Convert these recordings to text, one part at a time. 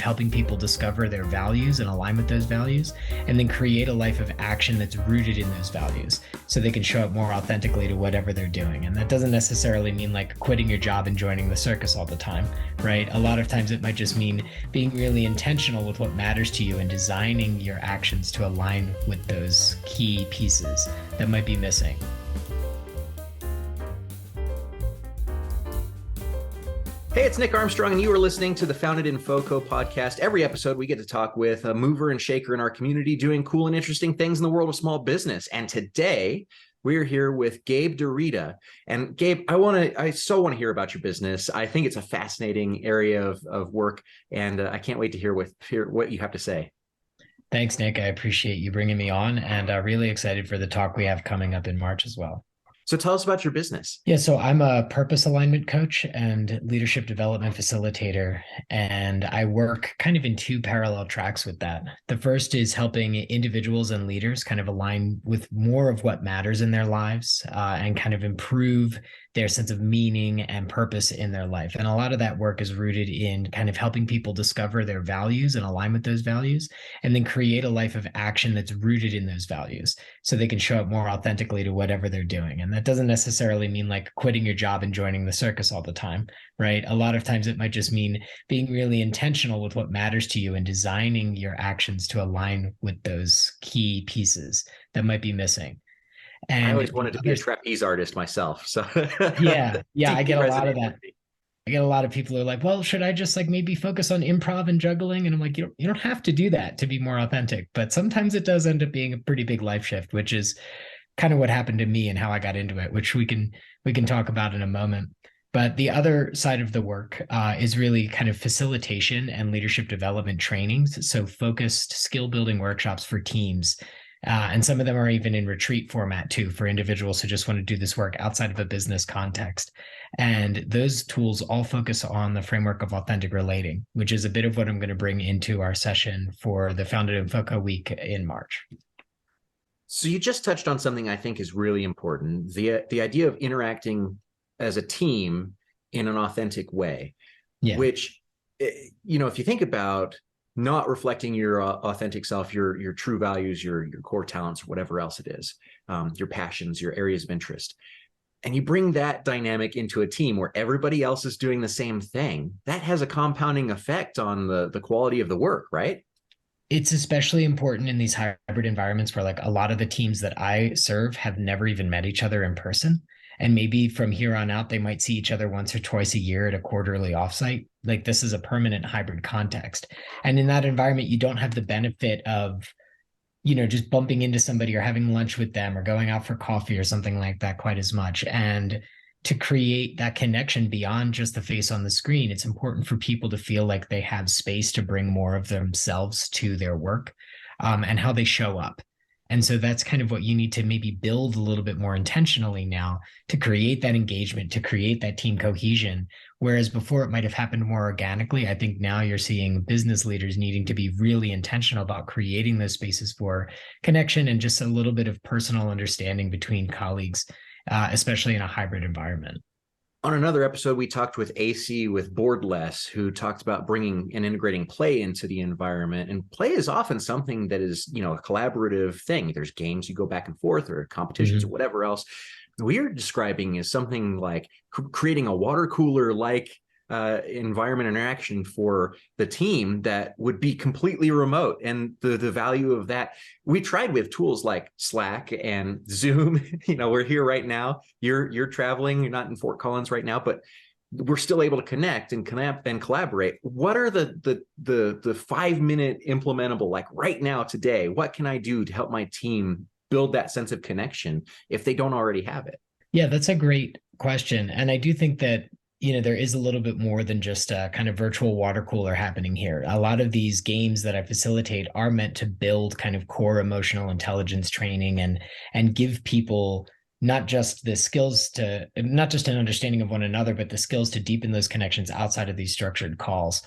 helping people discover their values and align with those values, and then create a life of action that's rooted in those values so they can show up more authentically to whatever they're doing. And that doesn't necessarily mean like quitting your job and joining the circus all the time, right? A lot of times it might just mean being really intentional with what matters to you and designing your actions to align with those key pieces that might be missing. Hey, it's Nick Armstrong, and you are listening to the Founded in FoCo podcast. Every episode, we get to talk with a mover and shaker in our community doing cool and interesting things in the world of small business. And today, we're here with Gabe DeRita. And Gabe, I so want to hear about your business. I think it's a fascinating area of work, and I can't wait to hear what you have to say. Thanks, Nick. I appreciate you bringing me on, and really excited for the talk we have coming up in March as well. So tell us about your business. Yeah, so I'm a purpose alignment coach and leadership development facilitator, and I work kind of in two parallel tracks with that. The first is helping individuals and leaders kind of align with more of what matters in their lives and kind of improve their sense of meaning and purpose in their life. And a lot of that work is rooted in kind of helping people discover their values and align with those values, and then create a life of action that's rooted in those values so they can show up more authentically to whatever they're doing. And that doesn't necessarily mean like quitting your job and joining the circus all the time, right? A lot of times it might just mean being really intentional with what matters to you and designing your actions to align with those key pieces that might be missing. And I always wanted to be a trapeze artist myself. So yeah, I get a lot of that. I get a lot of people who are like, well, should I just like maybe focus on improv and juggling? And I'm like, you don't have to do that to be more authentic. But sometimes it does end up being a pretty big life shift, which is kind of what happened to me and how I got into it, which we can talk about in a moment. But the other side of the work is really kind of facilitation and leadership development trainings. So focused skill building workshops for teams. And some of them are even in retreat format too, for individuals who just want to do this work outside of a business context. And those tools all focus on the framework of authentic relating, which is a bit of what I'm going to bring into our session for the Founded in FoCo week in March. So you just touched on something I think is really important, the idea of interacting as a team in an authentic way, which, if you think about not reflecting your authentic self, your true values, your core talents, whatever else it is, your passions, your areas of interest, and you bring that dynamic into a team where everybody else is doing the same thing, that has a compounding effect on the quality of the work, right? It's especially important in these hybrid environments where like a lot of the teams that I serve have never even met each other in person. And maybe from here on out, they might see each other once or twice a year at a quarterly offsite. Like this is a permanent hybrid context. And in that environment, you don't have the benefit of, just bumping into somebody or having lunch with them or going out for coffee or something like that quite as much. And to create that connection beyond just the face on the screen, it's important for people to feel like they have space to bring more of themselves to their work and how they show up. And so that's kind of what you need to maybe build a little bit more intentionally now to create that engagement, to create that team cohesion. Whereas before it might have happened more organically, I think now you're seeing business leaders needing to be really intentional about creating those spaces for connection and just a little bit of personal understanding between colleagues, especially in a hybrid environment. On another episode, we talked with AC with Boardless, who talked about bringing and integrating play into the environment. And play is often something that is, a collaborative thing. There's games you go back and forth or competitions or whatever else. What you're describing is something like creating a water cooler-like environment interaction for the team that would be completely remote. And the value of that, we tried with tools like Slack and Zoom. We're here right now. You're traveling. You're not in Fort Collins right now, but we're still able to connect and collaborate. What are the 5-minute implementable, like right now today? What can I do to help my team build that sense of connection if they don't already have it? Yeah, that's a great question. And I do think that there is a little bit more than just a kind of virtual water cooler happening here. A lot of these games that I facilitate are meant to build kind of core emotional intelligence training and give people not just the skills not just an understanding of one another, but the skills to deepen those connections outside of these structured calls.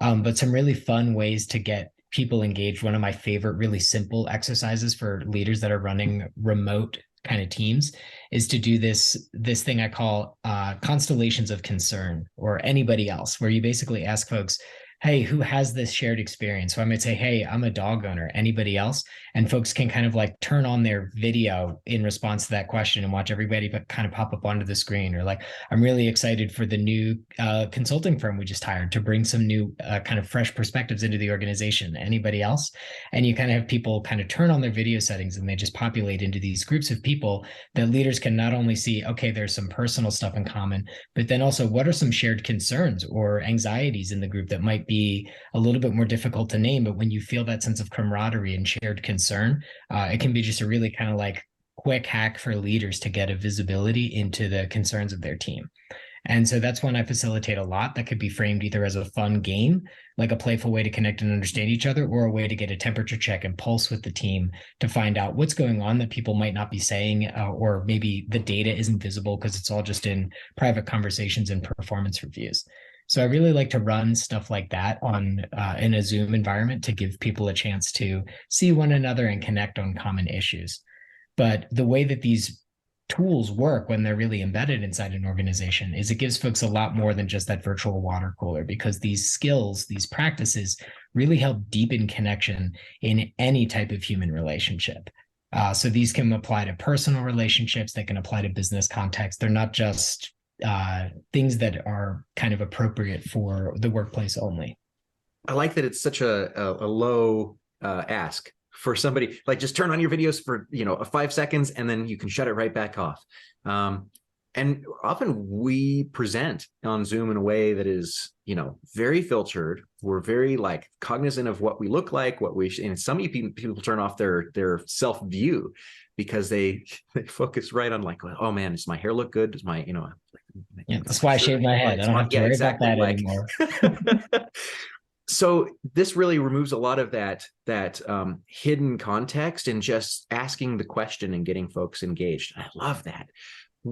But some really fun ways to get people engaged. One of my favorite really simple exercises for leaders that are running remote kind of teams is to do this thing I call constellations of concern, or anybody else, where you basically ask folks, hey, who has this shared experience? So I might say, hey, I'm a dog owner. Anybody else? And folks can kind of like turn on their video in response to that question and watch everybody kind of pop up onto the screen. Or like, I'm really excited for the new consulting firm we just hired to bring some new kind of fresh perspectives into the organization. Anybody else? And you kind of have people kind of turn on their video settings and they just populate into these groups of people that leaders can not only see, okay, there's some personal stuff in common, but then also what are some shared concerns or anxieties in the group that might be a little bit more difficult to name. But when you feel that sense of camaraderie and shared concern, it can be just a really kind of like quick hack for leaders to get a visibility into the concerns of their team. And so that's one I facilitate a lot. That could be framed either as a fun game, like a playful way to connect and understand each other, or a way to get a temperature check and pulse with the team to find out what's going on that people might not be saying, or maybe the data isn't visible because it's all just in private conversations and performance reviews. So I really like to run stuff like that on in a Zoom environment to give people a chance to see one another and connect on common issues. But the way that these tools work when they're really embedded inside an organization is it gives folks a lot more than just that virtual water cooler, because these skills, these practices really help deepen connection in any type of human relationship. So these can apply to personal relationships, they can apply to business context. They're not just things that are kind of appropriate for the workplace only. I like that it's such a low ask for somebody, like just turn on your videos for 5 seconds and then you can shut it right back off. And often we present on Zoom in a way that is very filtered. We're very like cognizant of what we look like, and some people turn off their self view because they focus right on like, oh man, does my hair look good? Does my yeah, that's why I shaved my head. I don't have to worry about that anymore. So this really removes a lot of that hidden context and just asking the question and getting folks engaged. I love that.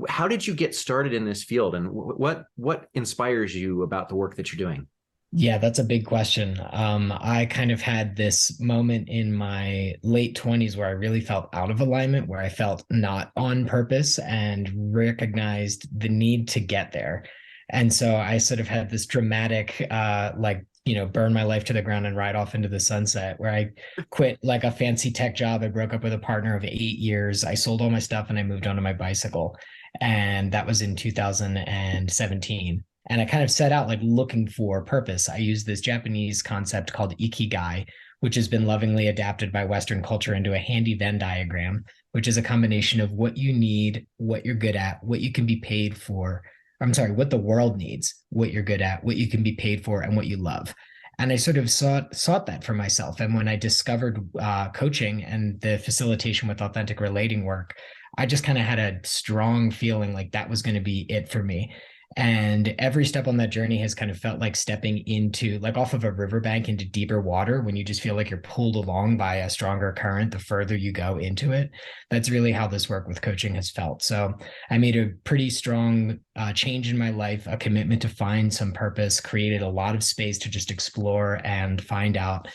How did you get started in this field, and what inspires you about the work that you're doing? Yeah, that's a big question. I kind of had this moment in my late 20s where I really felt out of alignment, where I felt not on purpose and recognized the need to get there. And so I sort of had this dramatic, burn my life to the ground and ride off into the sunset, where I quit like a fancy tech job. I broke up with a partner of 8 years. I sold all my stuff and I moved onto my bicycle. And that was in 2017. And I kind of set out like looking for purpose. I used this Japanese concept called ikigai, which has been lovingly adapted by Western culture into a handy Venn diagram, which is a combination of what you need, what you're good at, what you can be paid for. I'm sorry, what the world needs, what you're good at, what you can be paid for, and what you love. And I sort of sought that for myself. And when I discovered coaching and the facilitation with authentic relating work, I just kind of had a strong feeling like that was going to be it for me. And every step on that journey has kind of felt like stepping into like off of a riverbank into deeper water, when you just feel like you're pulled along by a stronger current the further you go into it. That's really how this work with coaching has felt. So I made a pretty strong change in my life, a commitment to find some purpose, created a lot of space to just explore and find out,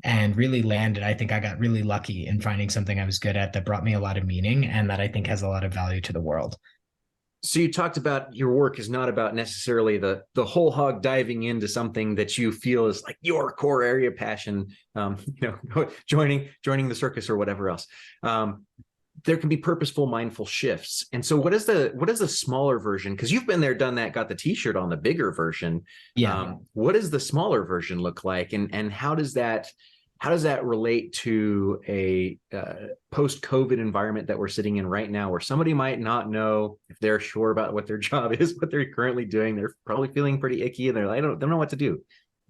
and really landed. I think I got really lucky in finding something I was good at that brought me a lot of meaning and that I think has a lot of value to the world. So you talked about your work is not about necessarily the whole hog diving into something that you feel is like your core area of passion, joining the circus or whatever else. There can be purposeful, mindful shifts. And so what is the smaller version? Because you've been there, done that, got the t-shirt on the bigger version. Yeah. What does the smaller version look like? And how does that relate to a post-COVID environment that we're sitting in right now, where somebody might not know if they're sure about what their job is, what they're currently doing? They're probably feeling pretty icky and they don't know what to do.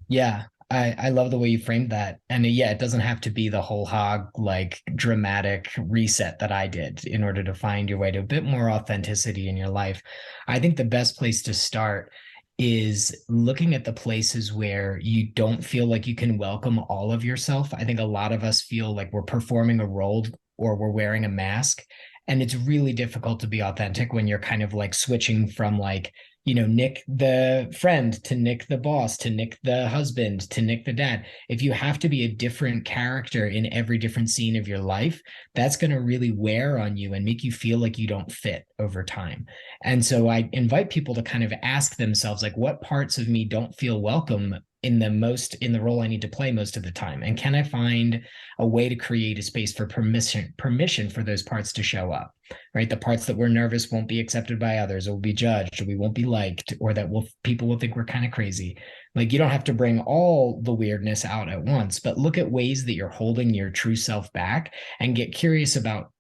Yeah. I love the way you framed that. And yeah, it doesn't have to be the whole hog, like dramatic reset that I did in order to find your way to a bit more authenticity in your life. I think the best place to start is looking at the places where you don't feel like you can welcome all of yourself. I think a lot of us feel like we're performing a role or we're wearing a mask. And it's really difficult to be authentic when you're kind of like switching from like, Nick the friend to Nick the boss to Nick the husband to Nick the dad. If you have to be a different character in every different scene of your life, that's going to really wear on you and make you feel like you don't fit over time. And so I invite people to kind of ask themselves, like, what parts of me don't feel welcome in the role I need to play most of the time? And can I find a way to create a space for permission for those parts to show up, right? The parts that we're nervous won't be accepted by others, or will be judged, or we won't be liked, or that people will think we're kind of crazy. Like, you don't have to bring all the weirdness out at once, but look at ways that you're holding your true self back and get curious about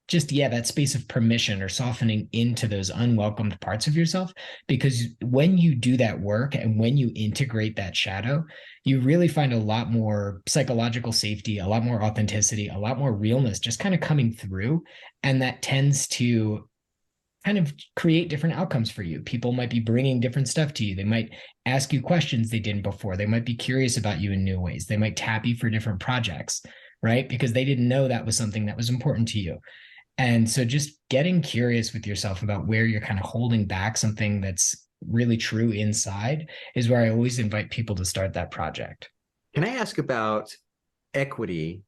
just, yeah, that space of permission or softening into those unwelcomed parts of yourself. Because when you do that work and when you integrate that shadow, you really find a lot more psychological safety, a lot more authenticity, a lot more realness just kind of coming through. And that tends to kind of create different outcomes for you. People might be bringing different stuff to you. They might ask you questions they didn't before. They might be curious about you in new ways. They might tap you for different projects, right? Because they didn't know that was something that was important to you. And so just getting curious with yourself about where you're kind of holding back something that's really true inside is where I always invite people to start that project. Can I ask about equity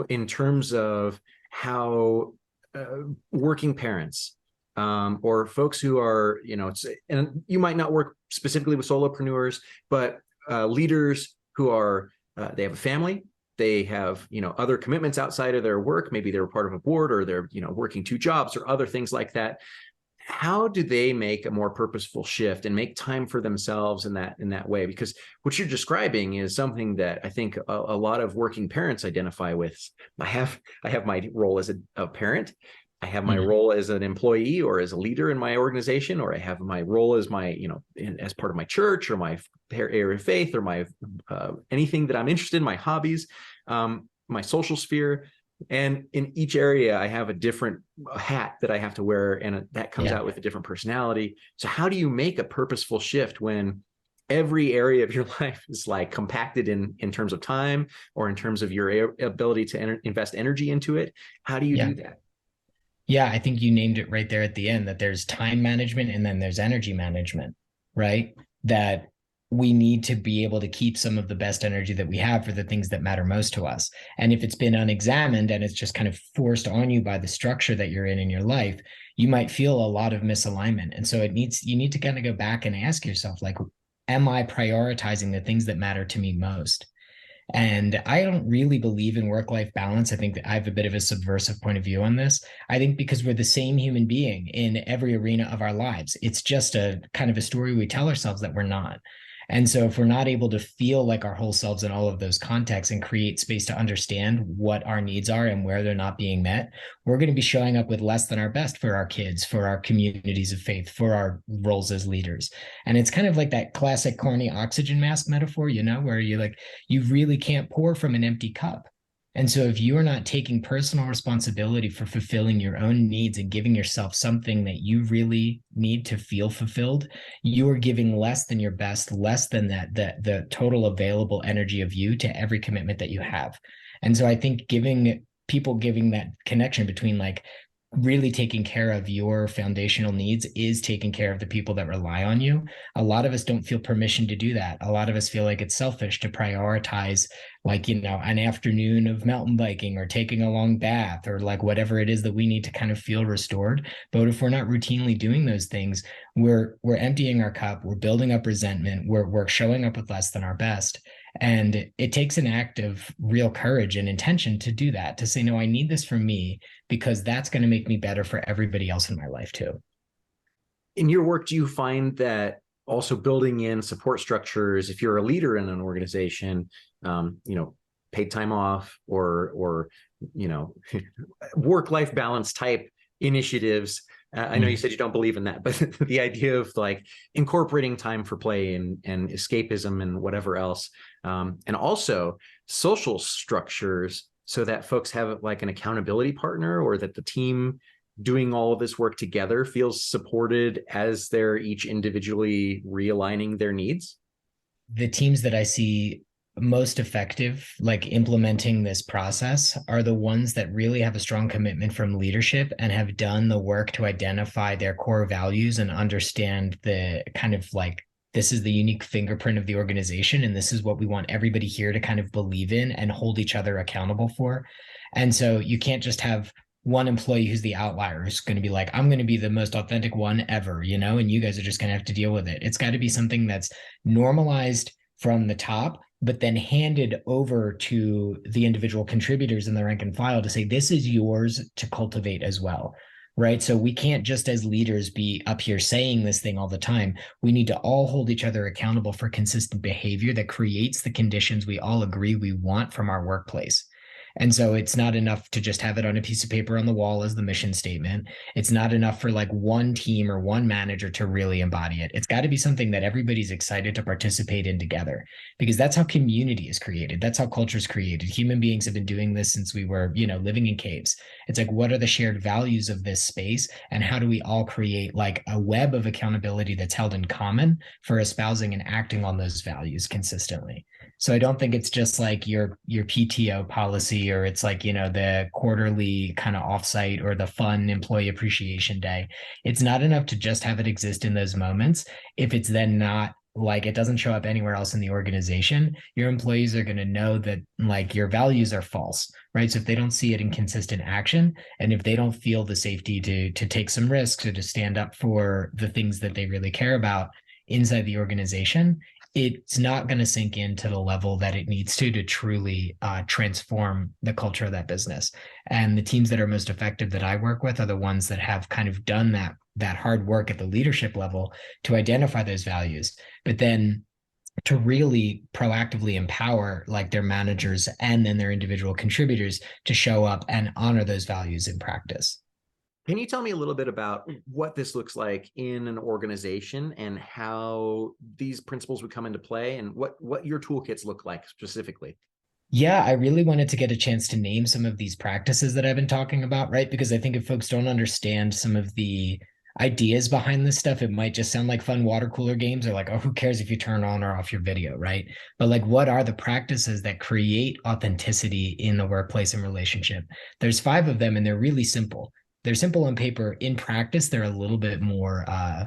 in terms of how working parents or folks who are, and you might not work specifically with solopreneurs, but leaders who are, they have a family, they have, other commitments outside of their work. Maybe they're part of a board, or they're, working two jobs or other things like that. How do they make a more purposeful shift and make time for themselves in that way? Because what you're describing is something that I think a lot of working parents identify with. I have my role as a parent. I have my role as an employee or as a leader in my organization, or I have my role as as part of my church or my area of faith, or my anything that I'm interested in, my hobbies, my social sphere. And in each area, I have a different hat that I have to wear, and that comes out with a different personality. So how do you make a purposeful shift when every area of your life is like compacted in terms of time, or in terms of your ability to invest energy into it? How do you do that? Yeah, I think you named it right there at the end, that there's time management and then there's energy management, right? That we need to be able to keep some of the best energy that we have for the things that matter most to us. And if it's been unexamined and it's just kind of forced on you by the structure that you're in your life, you might feel a lot of misalignment. And so you need to kind of go back and ask yourself, like, am I prioritizing the things that matter to me most? And I don't really believe in work-life balance. I think that I have a bit of a subversive point of view on this. I think because we're the same human being in every arena of our lives. It's just a kind of a story we tell ourselves that we're not. And so if we're not able to feel like our whole selves in all of those contexts and create space to understand what our needs are and where they're not being met, we're going to be showing up with less than our best for our kids, for our communities of faith, for our roles as leaders. And it's kind of like that classic corny oxygen mask metaphor, where you really can't pour from an empty cup. And so if you are not taking personal responsibility for fulfilling your own needs and giving yourself something that you really need to feel fulfilled, you are giving less than your best, less than the total available energy of you to every commitment that you have. And so I think giving that connection between like really taking care of your foundational needs is taking care of the people that rely on you. A lot of us don't feel permission to do that. A lot of us feel like it's selfish to prioritize, like, an afternoon of mountain biking or taking a long bath, or like whatever it is that we need to kind of feel restored. But if we're not routinely doing those things, we're emptying our cup, we're building up resentment, we're showing up with less than our best. And it takes an act of real courage and intention to do that, to say, no, I need this for me, because that's going to make me better for everybody else in my life too. In your work, do you find that also building in support structures, if you're a leader in an organization, paid time off or work-life balance type initiatives? I know you said you don't believe in that, but the idea of like incorporating time for play and escapism and whatever else, and also social structures so that folks have like an accountability partner, or that the team doing all of this work together feels supported as they're each individually realigning their needs? The teams that I see most effective, like implementing this process, are the ones that really have a strong commitment from leadership and have done the work to identify their core values and understand the kind of like, this is the unique fingerprint of the organization, and this is what we want everybody here to kind of believe in and hold each other accountable for. And so you can't just have one employee who's the outlier, who's going to be like, I'm going to be the most authentic one ever, and you guys are just going to have to deal with it. It's got to be something that's normalized from the top, but then handed over to the individual contributors in the rank and file to say, this is yours to cultivate as well. Right. So we can't just as leaders be up here saying this thing all the time. We need to all hold each other accountable for consistent behavior that creates the conditions we all agree we want from our workplace. And so it's not enough to just have it on a piece of paper on the wall as the mission statement. It's not enough for like one team or one manager to really embody it. It's got to be something that everybody's excited to participate in together, because that's how community is created. That's how culture is created. Human beings have been doing this since we were, living in caves. It's like, what are the shared values of this space? And how do we all create like a web of accountability that's held in common for espousing and acting on those values consistently? So I don't think it's just like your PTO policy, or it's like, the quarterly kind of offsite or the fun employee appreciation day. It's not enough to just have it exist in those moments. If it's then not like, it doesn't show up anywhere else in the organization, your employees are going to know that like your values are false, right? So if they don't see it in consistent action, and if they don't feel the safety to take some risks or to stand up for the things that they really care about inside the organization, it's not going to sink into the level that it needs to truly transform the culture of that business. And the teams that are most effective that I work with are the ones that have kind of done that hard work at the leadership level to identify those values, but then to really proactively empower like their managers and then their individual contributors to show up and honor those values in practice. Can you tell me a little bit about what this looks like in an organization and how these principles would come into play, and what your toolkits look like specifically? Yeah, I really wanted to get a chance to name some of these practices that I've been talking about, right? Because I think if folks don't understand some of the ideas behind this stuff, it might just sound like fun water cooler games, or like, oh, who cares if you turn on or off your video, right? But like, what are the practices that create authenticity in the workplace and relationship? There's 5 of them, and they're really simple. They're simple on paper. In practice, they're a little bit more, I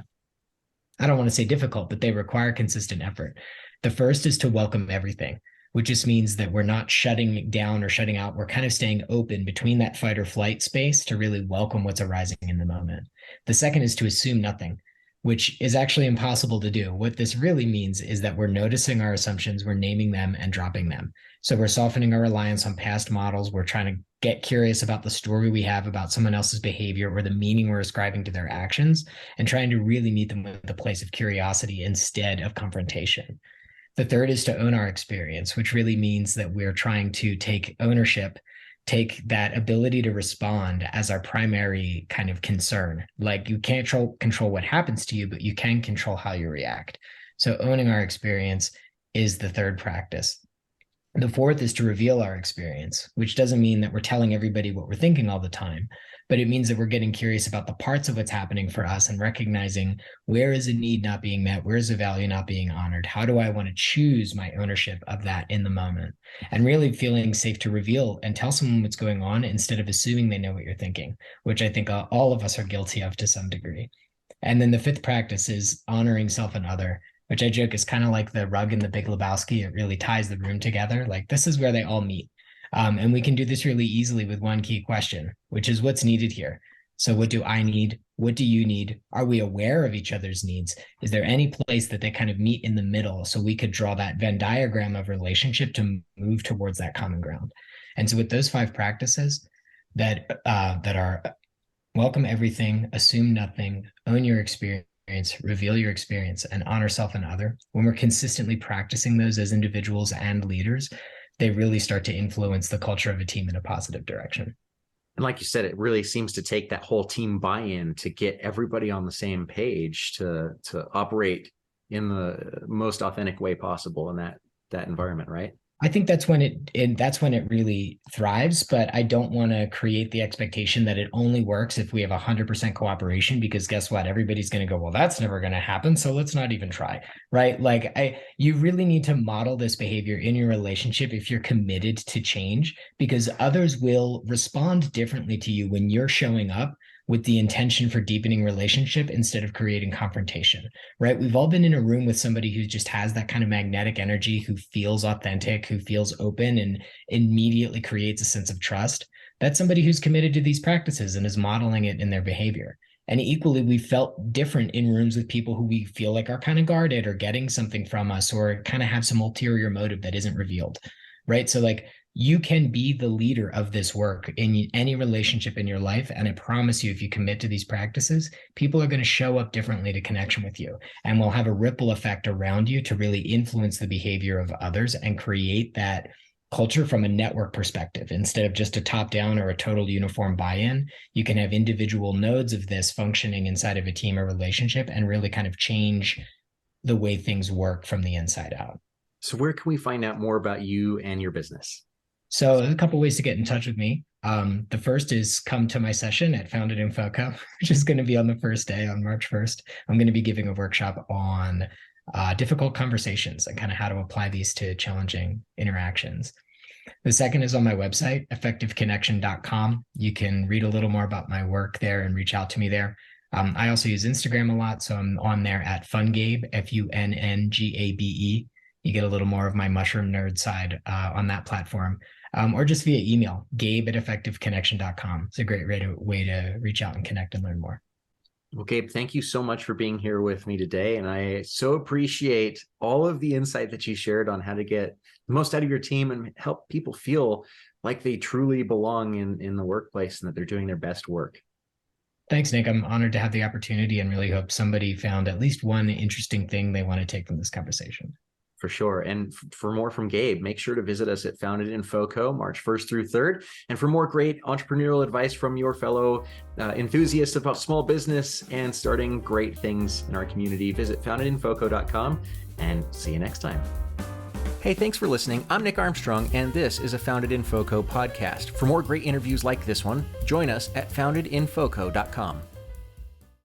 don't want to say difficult, but they require consistent effort. The first is to welcome everything, which just means that we're not shutting down or shutting out. We're kind of staying open between that fight or flight space to really welcome what's arising in the moment. The second is to assume nothing, which is actually impossible to do. What this really means is that we're noticing our assumptions, we're naming them and dropping them. So we're softening our reliance on past models. We're trying to get curious about the story we have about someone else's behavior or the meaning we're ascribing to their actions, and trying to really meet them with a place of curiosity instead of confrontation. The third is to own our experience, which really means that we're trying to take ownership, take that ability to respond as our primary kind of concern. Like, you can't control what happens to you, but you can control how you react. So owning our experience is the third practice. The fourth is to reveal our experience, which doesn't mean that we're telling everybody what we're thinking all the time, but it means that we're getting curious about the parts of what's happening for us and recognizing, where is a need not being met? Where is a value not being honored? How do I want to choose my ownership of that in the moment? And really feeling safe to reveal and tell someone what's going on instead of assuming they know what you're thinking, which I think all of us are guilty of to some degree. And then the fifth practice is honoring self and other, which I joke is kind of like the rug in the Big Lebowski. It really ties the room together. Like, this is where they all meet. And we can do this really easily with one key question, which is, what's needed here? So what do I need? What do you need? Are we aware of each other's needs? Is there any place that they kind of meet in the middle, so we could draw that Venn diagram of relationship to move towards that common ground? And so with those 5 practices that are welcome everything, assume nothing, own your experience, reveal your experience, and honor self and other, when we're consistently practicing those as individuals and leaders, they really start to influence the culture of a team in a positive direction. And like you said, it really seems to take that whole team buy-in to get everybody on the same page to operate in the most authentic way possible in that environment, right? I think that's when it really thrives, but I don't want to create the expectation that it only works if we have 100% cooperation, because guess what? Everybody's going to go, well, that's never going to happen, so let's not even try, right? Like, you really need to model this behavior in your relationship if you're committed to change, because others will respond differently to you when you're showing up with the intention for deepening relationship instead of creating confrontation, right? We've all been in a room with somebody who just has that kind of magnetic energy, who feels authentic, who feels open, and immediately creates a sense of trust. That's somebody who's committed to these practices and is modeling it in their behavior. And equally, we felt different in rooms with people who we feel like are kind of guarded or getting something from us or kind of have some ulterior motive that isn't revealed, right? So like you can be the leader of this work in any relationship in your life. And I promise you, if you commit to these practices, people are going to show up differently to connection with you and will have a ripple effect around you to really influence the behavior of others and create that culture from a network perspective. Instead of just a top down or a total uniform buy-in, you can have individual nodes of this functioning inside of a team or relationship and really kind of change the way things work from the inside out. So where can we find out more about you and your business? So there's a couple ways to get in touch with me. The first is come to my session at Founded in FoCo, which is going to be on the first day on March 1st. I'm going to be giving a workshop on difficult conversations and kind of how to apply these to challenging interactions. The second is on my website, effectiveconnection.com. You can read a little more about my work there and reach out to me there. I also use Instagram a lot, so I'm on there at FunGabe, FUNNGABE. You get a little more of my mushroom nerd side on that platform, or just via email, gabe@effectiveconnection.com. It's a great way to reach out and connect and learn more. Well, Gabe, thank you so much for being here with me today. And I so appreciate all of the insight that you shared on how to get the most out of your team and help people feel like they truly belong in the workplace and that they're doing their best work. Thanks, Nick. I'm honored to have the opportunity and really hope somebody found at least one interesting thing they want to take from this conversation. For sure. And for more from Gabe, make sure to visit us at Founded in FoCo, March 1st through 3rd. And for more great entrepreneurial advice from your fellow enthusiasts about small business and starting great things in our community, visit foundedinfoco.com and see you next time. Hey, thanks for listening. I'm Nick Armstrong, and this is a Founded in FoCo podcast. For more great interviews like this one, join us at foundedinfoco.com.